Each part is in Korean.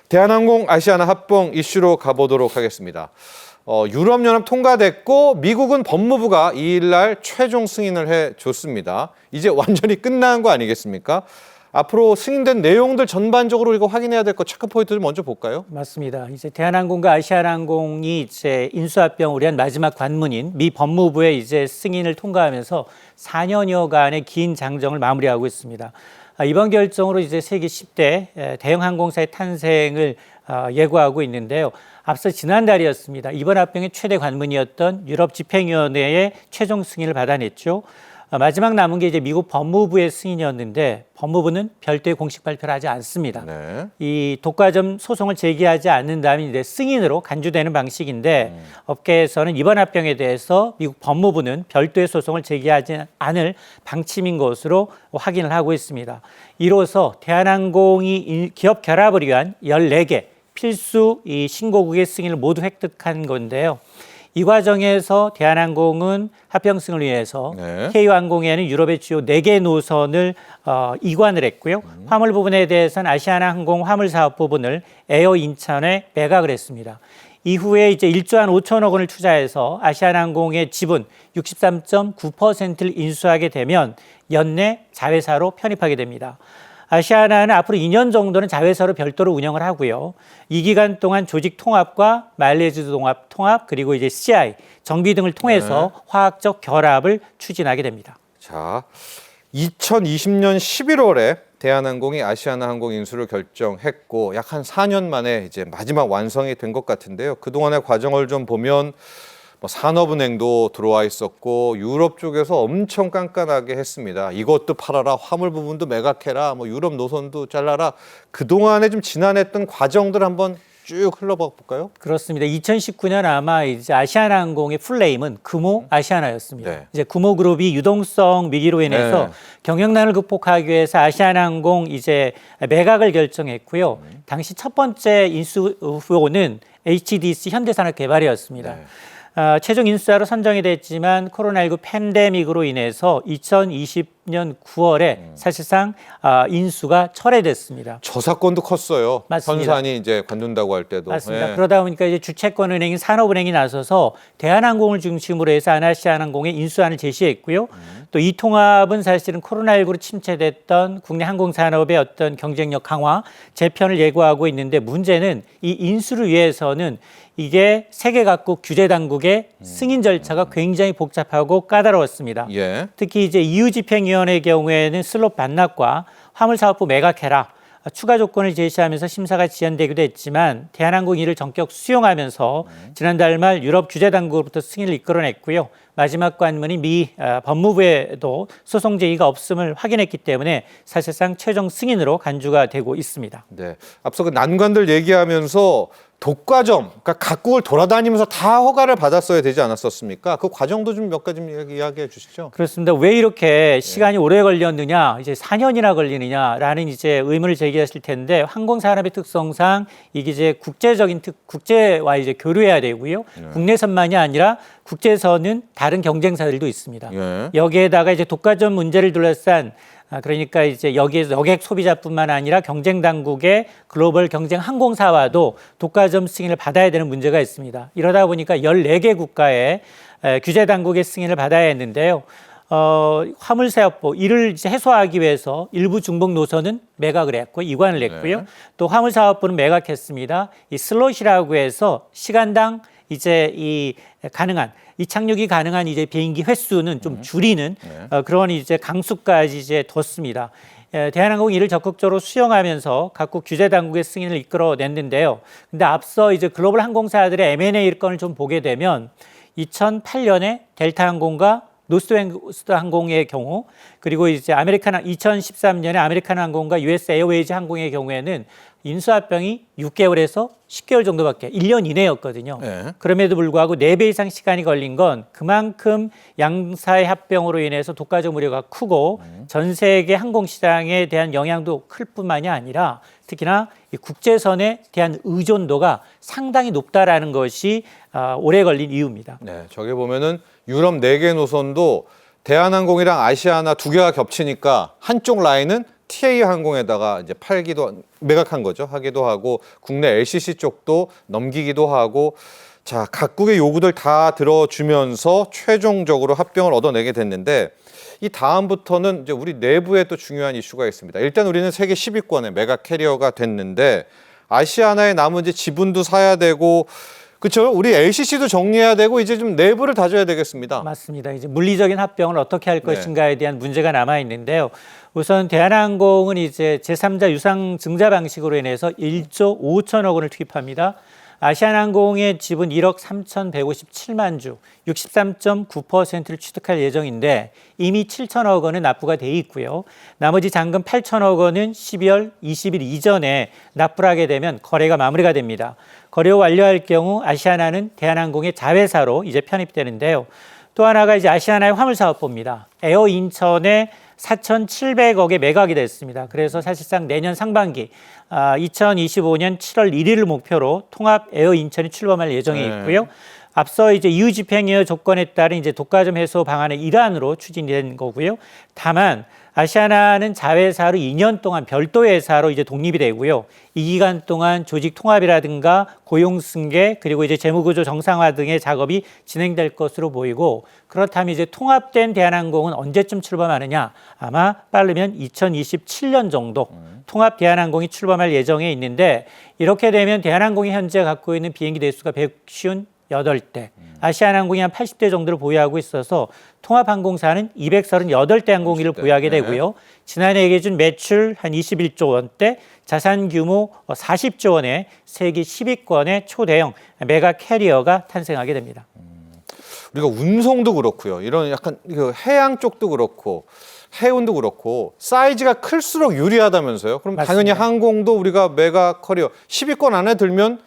대한항공 아시아나 합병 이슈로 가보도록 하겠습니다. 유럽연합 통과됐고 미국은 법무부가 2일 날 최종 승인을 해줬습니다. 이제 완전히 끝난 거 아니겠습니까? 앞으로 승인된 내용들 전반적으로 이거 확인해야 될 거 체크 포인트를 먼저 볼까요? 맞습니다. 이제 대한항공과 아시아나항공이 이제 인수합병을 위한 마지막 관문인 미 법무부의 이제 승인을 통과하면서 4년여간의 긴 장정을 마무리하고 있습니다. 이번 결정으로 이제 세계 10대 대형 항공사의 탄생을 예고하고 있는데요. 앞서 지난달이었습니다. 이번 합병의 최대 관문이었던 유럽 집행위원회의 최종 승인을 받아냈죠. 마지막 남은 게 이제 미국 법무부의 승인이었는데 법무부는 별도의 공식 발표를 하지 않습니다. 네. 이 독과점 소송을 제기하지 않는다면 이제 승인으로 간주되는 방식인데 업계에서는 이번 합병에 대해서 미국 법무부는 별도의 소송을 제기하지 않을 방침인 것으로 확인을 하고 있습니다. 이로써 대한항공이 기업 결합을 위한 14개 필수 이 신고국의 승인을 모두 획득한 건데요. 이 과정에서 대한항공은 합병승을 위해서 K항공에는 유럽의 주요 4개 노선을 이관을 했고요. 화물 부분에 대해서는 아시아나항공 화물사업 부분을 에어 인천에 매각을 했습니다. 이후에 이제 1조 한 5천억 원을 투자해서 아시아나항공의 지분 63.9%를 인수하게 되면 연내 자회사로 편입하게 됩니다. 아시아나는 앞으로 2년 정도는 자회사로 별도로 운영을 하고요. 이 기간 동안 조직 통합과 마일리지 통합 그리고 이제 CI 정비 등을 통해서 화학적 결합을 추진하게 됩니다. 자, 2020년 11월에 대한항공이 아시아나항공 인수를 결정했고 약 한 4년 만에 이제 마지막 완성이 된 것 같은데요. 그동안의 과정을 좀 보면 산업은행도 들어와 있었고 유럽 쪽에서 엄청 깐깐하게 했습니다. 이것도 팔아라, 화물 부분도 매각해라, 유럽 노선도 잘라라. 그동안에 좀 지난했던 과정들 한번 쭉 흘러봐 볼까요? 그렇습니다. 2019년 아마 이제 아시아나항공의 풀네임은 금호 아시아나였습니다. 네. 이제 금호그룹이 유동성 위기로 인해서 경영난을 극복하기 위해서 아시아나항공 이제 매각을 결정했고요. 당시 첫 번째 인수 후보는 HDC 현대산업개발이었습니다. 최종 인수자로 선정이 됐지만 코로나19 팬데믹으로 인해서 2020년 9월에 사실상 인수가 철회됐습니다. 저 사건도 컸어요. 맞습니다. 현산이 이제 관둔다고 할 때도. 맞습니다. 그러다 보니까 이제 주채권은행인 산업은행이 나서서 대한항공을 중심으로 해서 아시아나항공의 인수안을 제시했고요. 또 이 통합은 사실은 코로나19로 침체됐던 국내 항공산업의 어떤 경쟁력 강화, 재편을 예고하고 있는데 문제는 이 인수를 위해서는 이게 세계 각국 규제 당국의 승인 절차가 굉장히 복잡하고 까다로웠습니다. 특히 이제 EU 집행위원회의 경우에는 슬롯 반납과 화물사업부 매각해라 추가 조건을 제시하면서 심사가 지연되기도 했지만 대한항공이 이를 전격 수용하면서 지난달 말 유럽 규제 당국으로부터 승인을 이끌어냈고요. 마지막 관문인 미 법무부에도 소송 제의가 없음을 확인했기 때문에 사실상 최종 승인으로 간주가 되고 있습니다. 네, 앞서 그 난관들 얘기하면서 독과점, 그러니까 각국을 돌아다니면서 다 허가를 받았어야 되지 않았었습니까? 그 과정도 좀 몇 가지 이야기해 주시죠. 그렇습니다. 왜 이렇게 시간이 오래 걸렸느냐, 이제 4년이나 걸리느냐라는 이제 의문을 제기하실 텐데 항공산업의 특성상 이게 이제 국제와 이제 교류해야 되고요. 국내선만이 아니라 국제선은 다른 경쟁사들도 있습니다. 여기에다가 이제 독과점 문제를 둘러싼 그러니까 이제 여기에서 여객 소비자뿐만 아니라 경쟁 당국의 글로벌 경쟁 항공사와도 독과점 승인을 받아야 되는 문제가 있습니다. 이러다 보니까 14개 국가의 규제 당국의 승인을 받아야 했는데요. 화물사업부 이를 이제 해소하기 위해서 일부 중복 노선은 매각을 했고 이관을 했고요. 또 화물사업부는 매각했습니다. 이 슬롯이라고 해서 시간당 이제 이 착륙이 가능한 이제 비행기 횟수는 좀 줄이는 그런 이제 강수까지 이제 뒀습니다. 대한항공이 이를 적극적으로 수용하면서 각국 규제 당국의 승인을 이끌어냈는데요. 근데 앞서 이제 글로벌 항공사들의 M&A 건을 좀 보게 되면 2008년에 델타항공과 노스웨스트 항공의 경우 그리고 이제 2013년에 아메리칸 항공과 US 에어웨이즈 항공의 경우에는 인수합병이 6개월에서 10개월 정도밖에 1년 이내였거든요. 그럼에도 불구하고 4배 이상 시간이 걸린 건 그만큼 양사의 합병으로 인해서 독과점 우려가 크고 전 세계 항공시장에 대한 영향도 클 뿐만이 아니라 특히나 이 국제선에 대한 의존도가 상당히 높다라는 것이 오래 걸린 이유입니다. 네, 저기 보면은 유럽 4개 노선도 대한항공이랑 아시아나 2개가 겹치니까 한쪽 라인은 TA 항공에다가 이제 매각한 거죠. 하기도 하고 국내 LCC 쪽도 넘기기도 하고 자, 각국의 요구들 다 들어주면서 최종적으로 합병을 얻어내게 됐는데 이 다음부터는 이제 우리 내부에 또 중요한 이슈가 있습니다. 일단 우리는 세계 10위권의 메가 캐리어가 됐는데 아시아나에 남은 이제 지분도 사야 되고 그렇죠. 우리 LCC도 정리해야 되고 이제 좀 내부를 다져야 되겠습니다. 맞습니다. 이제 물리적인 합병을 어떻게 할 네. 것인가에 대한 문제가 남아 있는데요. 우선 대한항공은 이제 제3자 유상 증자 방식으로 인해서 1조 5천억 원을 투입합니다. 아시아나항공의 지분 1억 3,157만 주, 63.9%를 취득할 예정인데 이미 7천억 원은 납부가 돼 있고요. 나머지 잔금 8천억 원은 12월 20일 이전에 납부를 하게 되면 거래가 마무리가 됩니다. 거래 완료할 경우 아시아나는 대한항공의 자회사로 이제 편입되는데요. 또 하나가 이제 아시아나의 화물사업부입니다. 에어 인천에 4,700억에 매각이 됐습니다. 그래서 사실상 내년 상반기 2025년 7월 1일을 목표로 통합 에어 인천이 출범할 예정이 있고요. 앞서 이제 이유 집행유예 조건에 따른 이제 독과점 해소 방안의 일환으로 추진된 거고요. 다만 아시아나는 자회사로 2년 동안 별도 회사로 이제 독립이 되고요. 이 기간 동안 조직 통합이라든가 고용 승계 그리고 이제 재무구조 정상화 등의 작업이 진행될 것으로 보이고 그렇다면 이제 통합된 대한항공은 언제쯤 출범하느냐? 아마 빠르면 2027년 정도 통합 대한항공이 출범할 예정에 있는데 이렇게 되면 대한항공이 현재 갖고 있는 비행기 대수가 158대, 아시아나항공이 한 80대 정도를 보유하고 있어서 통합항공사는 238대 항공기를 보유하게 되고요. 지난해 기준 매출 한 21조 원대, 자산 규모 40조 원의 세계 10위권의 초대형 메가 캐리어가 탄생하게 됩니다. 우리가 운송도 그렇고요. 이런 약간 해양 쪽도 그렇고 해운도 그렇고 사이즈가 클수록 유리하다면서요. 그럼 맞습니다. 당연히 항공도 우리가 메가 커리어 10위권 안에 들면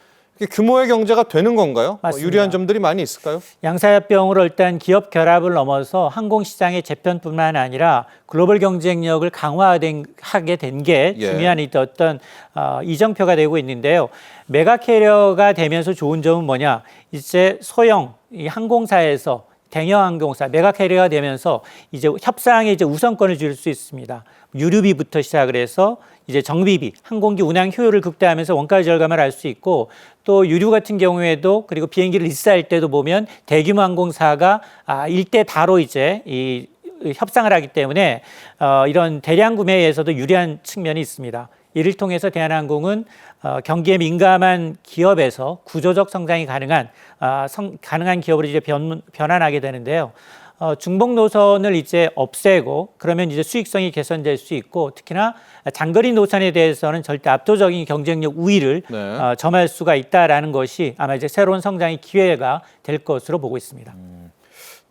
규모의 경제가 되는 건가요? 맞습니다. 유리한 점들이 많이 있을까요? 양사협병으로 일단 기업 결합을 넘어서 항공시장의 재편뿐만 아니라 글로벌 경쟁력을 강화하게 된 게 중요한 어떤 이정표가 되고 있는데요. 메가 캐리어가 되면서 좋은 점은 뭐냐? 이제 소형 이 항공사에서 대형 항공사 메가 캐리어가 되면서 이제 협상에 이제 우선권을 줄 수 있습니다. 유류비부터 시작을 해서 이제 정비비, 항공기 운항 효율을 극대화하면서 원가 절감을 할 수 있고 또 유류 같은 경우에도 그리고 비행기를 리스할 때도 보면 대규모 항공사가 일대 다로 이제 이 협상을 하기 때문에 이런 대량 구매에서도 유리한 측면이 있습니다. 이를 통해서 대한항공은 경기에 민감한 기업에서 구조적 성장이 가능한 기업으로 이제 변환하게 되는데요. 중복 노선을 이제 없애고 그러면 이제 수익성이 개선될 수 있고 특히나 장거리 노선에 대해서는 절대 압도적인 경쟁력 우위를 점할 수가 있다라는 것이 아마 이제 새로운 성장의 기회가 될 것으로 보고 있습니다.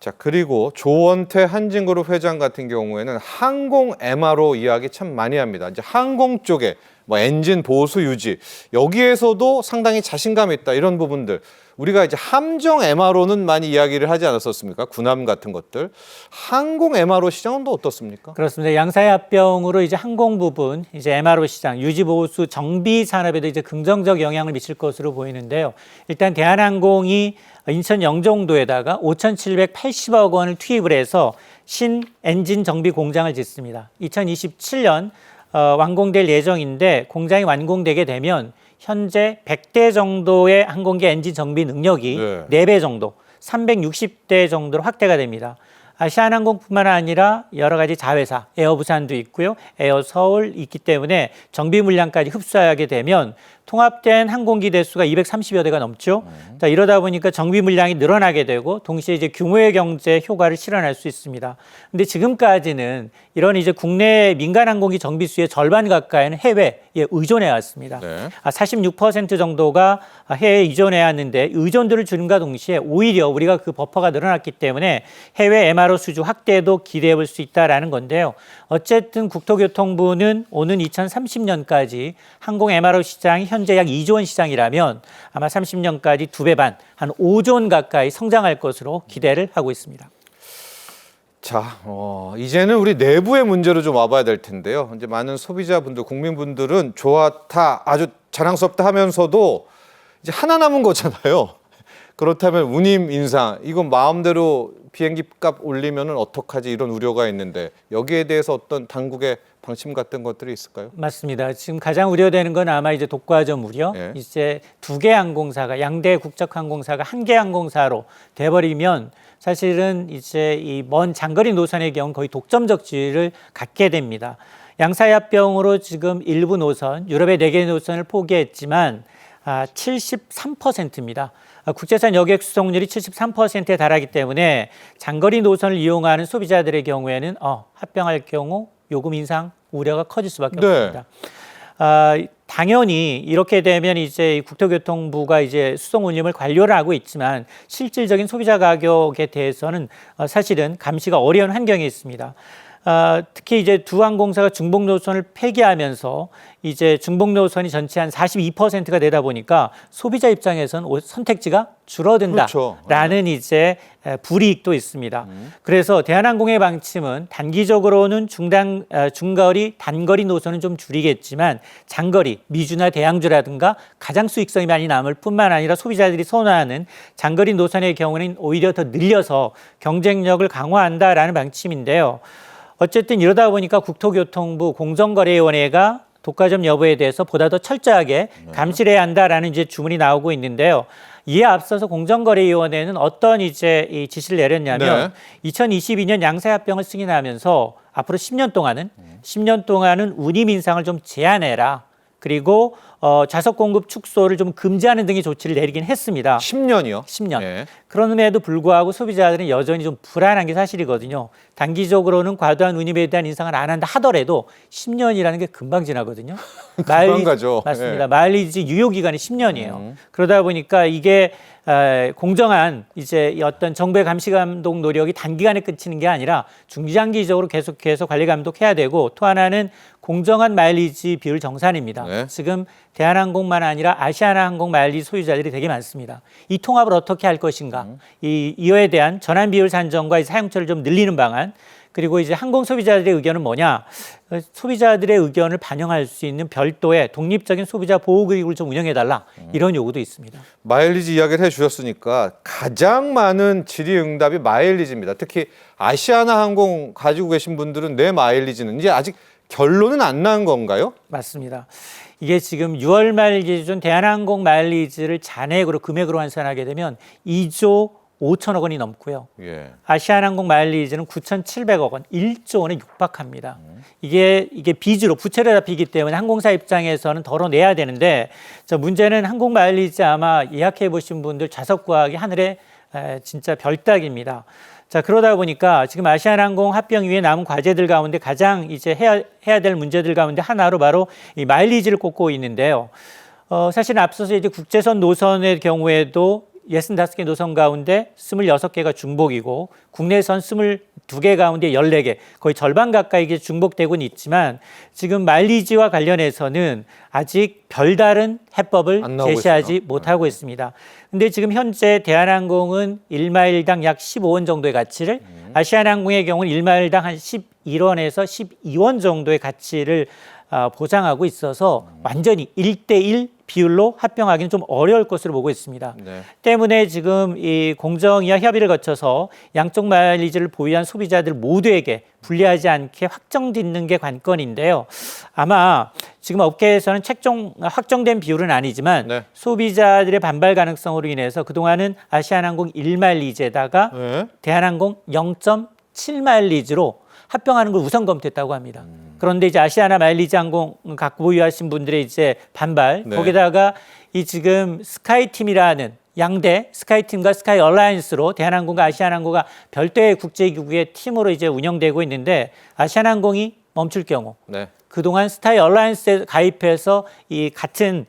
자, 그리고 조원태 한진그룹 회장 같은 경우에는 항공 MRO 이야기 참 많이 합니다. 이제 항공 쪽에 뭐 엔진 보수 유지 여기에서도 상당히 자신감 있다 이런 부분들 우리가 이제 함정 MRO는 많이 이야기를 하지 않았었습니까? 군함 같은 것들 항공 MRO 시장은 또 어떻습니까? 그렇습니다. 양사의 합병으로 이제 항공 부분 이제 MRO 시장 유지 보수 정비 산업에도 이제 긍정적 영향을 미칠 것으로 보이는데요. 일단 대한항공이 인천 영종도에다가 5,780억 원을 투입을 해서 신 엔진 정비 공장을 짓습니다. 2027년 완공될 예정인데 공장이 완공되게 되면 현재 100대 정도의 항공기 엔진 정비 능력이 4배 정도, 360대 정도로 확대가 됩니다. 아시아나항공뿐만 아니라 여러 가지 자회사, 에어부산도 있고요, 에어서울 있기 때문에 정비 물량까지 흡수하게 되면 통합된 항공기 대수가 230여 대가 넘죠. 자, 이러다 보니까 정비 물량이 늘어나게 되고 동시에 이제 규모의 경제 효과를 실현할 수 있습니다. 근데 지금까지는 이런 이제 국내 민간 항공기 정비 수의 절반 가까이는 해외에 의존해 왔습니다. 46% 정도가 해외에 의존해 왔는데 의존도를 줄임과 동시에 오히려 우리가 그 버퍼가 늘어났기 때문에 해외 MRO 수주 확대도 기대해 볼 수 있다라는 건데요. 어쨌든 국토교통부는 오는 2030년까지 항공 MRO 시장이 현재 약 2조 원 시장이라면 아마 30년까지 2배 반, 한 5조 원 가까이 성장할 것으로 기대를 하고 있습니다. 자, 이제는 우리 내부의 문제로 좀 와봐야 될 텐데요. 이제 많은 소비자분들, 국민분들은 좋았다, 아주 자랑스럽다 하면서도 이제 하나 남은 거잖아요. 그렇다면 운임 인상 이건 마음대로 비행기 값 올리면은 어떡하지 이런 우려가 있는데 여기에 대해서 어떤 당국의 방침 같은 것들이 있을까요? 맞습니다. 지금 가장 우려되는 건 아마 이제 독과점 우려. 예. 이제 두 개 항공사가 양대 국적 항공사가 한 개 항공사로 돼버리면 사실은 이제 이 먼 장거리 노선의 경우 거의 독점적 지위를 갖게 됩니다. 양사의 합병으로 지금 일부 노선, 유럽의 4개 노선을 포기했지만 73%입니다. 국제선 여객 수송률이 73%에 달하기 때문에 장거리 노선을 이용하는 소비자들의 경우에는 합병할 경우 요금 인상 우려가 커질 수밖에 네. 없습니다. 당연히 이렇게 되면 이제 국토교통부가 이제 수송 운임을 관료를 하고 있지만 실질적인 소비자 가격에 대해서는 사실은 감시가 어려운 환경에 있습니다. 특히 이제 두 항공사가 중복 노선을 폐기하면서 이제 중복 노선이 전체 한 42%가 되다 보니까 소비자 입장에서는 선택지가 줄어든다라는 이제 불이익도 있습니다. 그래서 대한항공의 방침은 단기적으로는 중거리, 단거리 노선은 좀 줄이겠지만 장거리, 미주나 대항주라든가 가장 수익성이 많이 남을 뿐만 아니라 소비자들이 선호하는 장거리 노선의 경우는 오히려 더 늘려서 경쟁력을 강화한다라는 방침인데요. 어쨌든 이러다 보니까 국토교통부 공정거래위원회가 독과점 여부에 대해서 보다 더 철저하게 감시를 해야 한다라는 이제 주문이 나오고 있는데요. 이에 앞서서 공정거래위원회는 어떤 이제 이 지시를 내렸냐면 2022년 양사합병을 승인하면서 앞으로 10년 동안은 운임 인상을 좀 제한해라. 그리고 좌석 공급 축소를 좀 금지하는 등의 조치를 내리긴 했습니다. 10년이요? 10년. 예. 그럼에도 불구하고 소비자들은 여전히 좀 불안한 게 사실이거든요. 단기적으로는 과도한 운임에 대한 인상을 안 한다 하더라도 10년이라는 게 금방 지나거든요. 금방 가죠. 맞습니다. 예. 마일리지 유효 기간이 10년이에요. 그러다 보니까 이게 공정한 이제 어떤 정부의 감시 감독 노력이 단기간에 그치는 게 아니라 중장기적으로 계속해서 관리 감독해야 되고 또 하나는 공정한 마일리지 비율 정산입니다. 네. 지금 대한항공만 아니라 아시아나항공 마일리지 소유자들이 되게 많습니다. 이 통합을 어떻게 할 것인가, 이에 대한 전환 비율 산정과 사용처를 좀 늘리는 방안, 그리고 이제 항공 소비자들의 의견은 뭐냐? 소비자들의 의견을 반영할 수 있는 별도의 독립적인 소비자 보호 기구를 좀 운영해달라 이런 요구도 있습니다. 마일리지 이야기를 해주셨으니까 가장 많은 질의응답이 마일리지입니다. 특히 아시아나 항공 가지고 계신 분들은 내 마일리지는 이제 아직 결론은 안 난 건가요? 맞습니다. 이게 지금 6월 말 기준 대한항공 마일리지를 잔액으로 금액으로 환산하게 되면 2조 5천억 원이 넘고요. 예. 아시아나항공 마일리지는 9,700억 원, 1조 원에 육박합니다. 이게 빚으로 부채로 잡히기 때문에 항공사 입장에서는 덜어내야 되는데 문제는 항공 마일리지 아마 예약해 보신 분들 좌석 구하기 하늘에 진짜 별따기입니다. 자, 그러다 보니까 지금 아시아나항공 합병 이후에 남은 과제들 가운데 가장 이제 해야 될 문제들 가운데 하나로 바로 이 마일리지를 꼽고 있는데요. 사실 앞서서 이제 국제선 노선의 경우에도 65개 노선 가운데 26개가 중복이고 국내선 22개 가운데 14개, 거의 절반 가까이 이게 중복되고는 있지만 지금 마일리지와 관련해서는 아직 별다른 해법을 제시하지 있어요. 못하고 있습니다. 근데 지금 현재 대한항공은 1마일당 약 15원 정도의 가치를 아시아나항공의 경우는 1마일당 한 11원에서 12원 정도의 가치를 보장하고 있어서 완전히 1대1 비율로 합병하기는 좀 어려울 것으로 보고 있습니다. 네. 때문에 지금 이 공정위와 협의를 거쳐서 양쪽 마일리지를 보유한 소비자들 모두에게 불리하지 않게 확정짓는 게 관건인데요. 아마 지금 업계에서는 확정된 비율은 아니지만 네. 소비자들의 반발 가능성으로 인해서 그동안은 아시아나항공 1마일리지에다가 네. 대한항공 0.7마일리지로 합병하는 걸 우선 검토했다고 합니다. 그런데 이제 아시아나 마일리지 항공 갖고 보유하신 분들의 이제 반발, 네. 거기다가 이 지금 스카이팀이라는 양대 스카이팀과 스카이 얼라이언스로 대한항공과 아시아나항공가 별도의 국제기구의 팀으로 이제 운영되고 있는데 아시아나항공이 멈출 경우 네. 그동안 스카이 얼라이언스에 가입해서 이 같은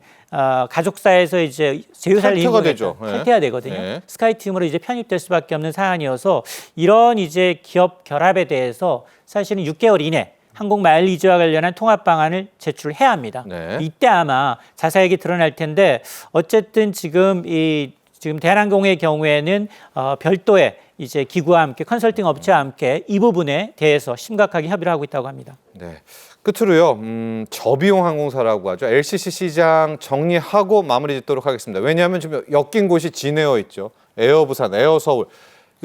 가족사에서 이제 제휴사를 탈퇴가 되죠. 탈퇴가 되거든요. 네. 스카이팀으로 이제 편입될 수밖에 없는 사안이어서 이런 이제 기업 결합에 대해서 사실은 6개월 이내 항공 마일리지와 관련한 통합 방안을 제출해야 합니다. 네. 이때 아마 자세하게 드러날 텐데 어쨌든 지금 대한항공의 경우에는 별도의 이제 기구와 함께 컨설팅 업체와 함께 이 부분에 대해서 심각하게 협의를 하고 있다고 합니다. 네. 끝으로요. 저비용 항공사라고 하죠. LCC 시장 정리하고 마무리 짓도록 하겠습니다. 왜냐하면 지금 엮인 곳이 진에어 있죠. 에어 부산, 에어 서울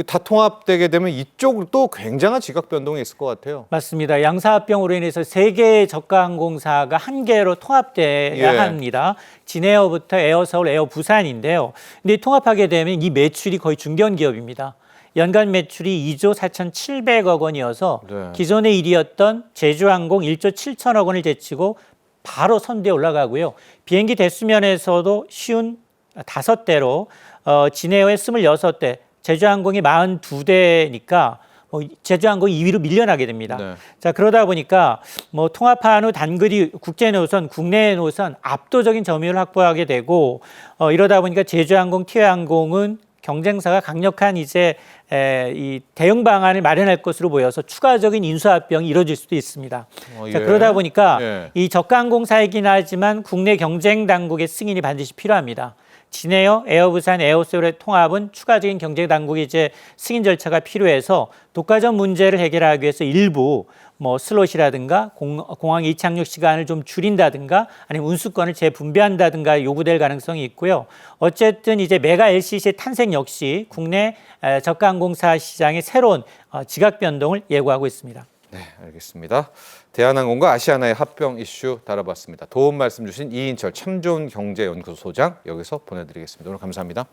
다 통합되게 되면 이쪽도 굉장한 지각 변동이 있을 것 같아요. 맞습니다. 양사합병으로 인해서 세 개의 저가항공사가 한 개로 통합돼야 예. 합니다. 진에어부터 에어서울, 에어부산인데요. 근데 통합하게 되면 이 매출이 거의 중견 기업입니다. 연간 매출이 2조 4,700억 원이어서 네. 기존의 1위였던 제주항공 1조 7천억 원을 제치고 바로 선두에 올라가고요. 비행기 대수면에서도 쉬운 5대로 진에어의 26대, 제주항공이 42대니까 제주항공이 2위로 밀려나게 됩니다. 네. 자, 그러다 보니까 통합한 후 단거리 국제 노선, 국내 노선 압도적인 점유율을 확보하게 되고 이러다 보니까 제주항공, 티웨이항공은 경쟁사가 강력한 이 대응 방안을 마련할 것으로 보여서 추가적인 인수합병이 이루어질 수도 있습니다. 자, 예. 그러다 보니까 예. 이 저가항공사이긴 하지만 국내 경쟁 당국의 승인이 반드시 필요합니다. 진에어, 에어부산, 에어서울의 통합은 추가적인 경제 당국의 승인 절차가 필요해서 독과점 문제를 해결하기 위해서 일부 슬롯이라든가 공항 이착륙 시간을 좀 줄인다든가 아니면 운수권을 재분배한다든가 요구될 가능성이 있고요. 어쨌든 메가 LCC의 탄생 역시 국내 저가항공사 시장의 새로운 지각 변동을 예고하고 있습니다. 네, 알겠습니다. 대한항공과 아시아나의 합병 이슈 다뤄봤습니다. 도움 말씀 주신 이인철 참 좋은 경제연구소 소장 여기서 보내드리겠습니다. 오늘 감사합니다.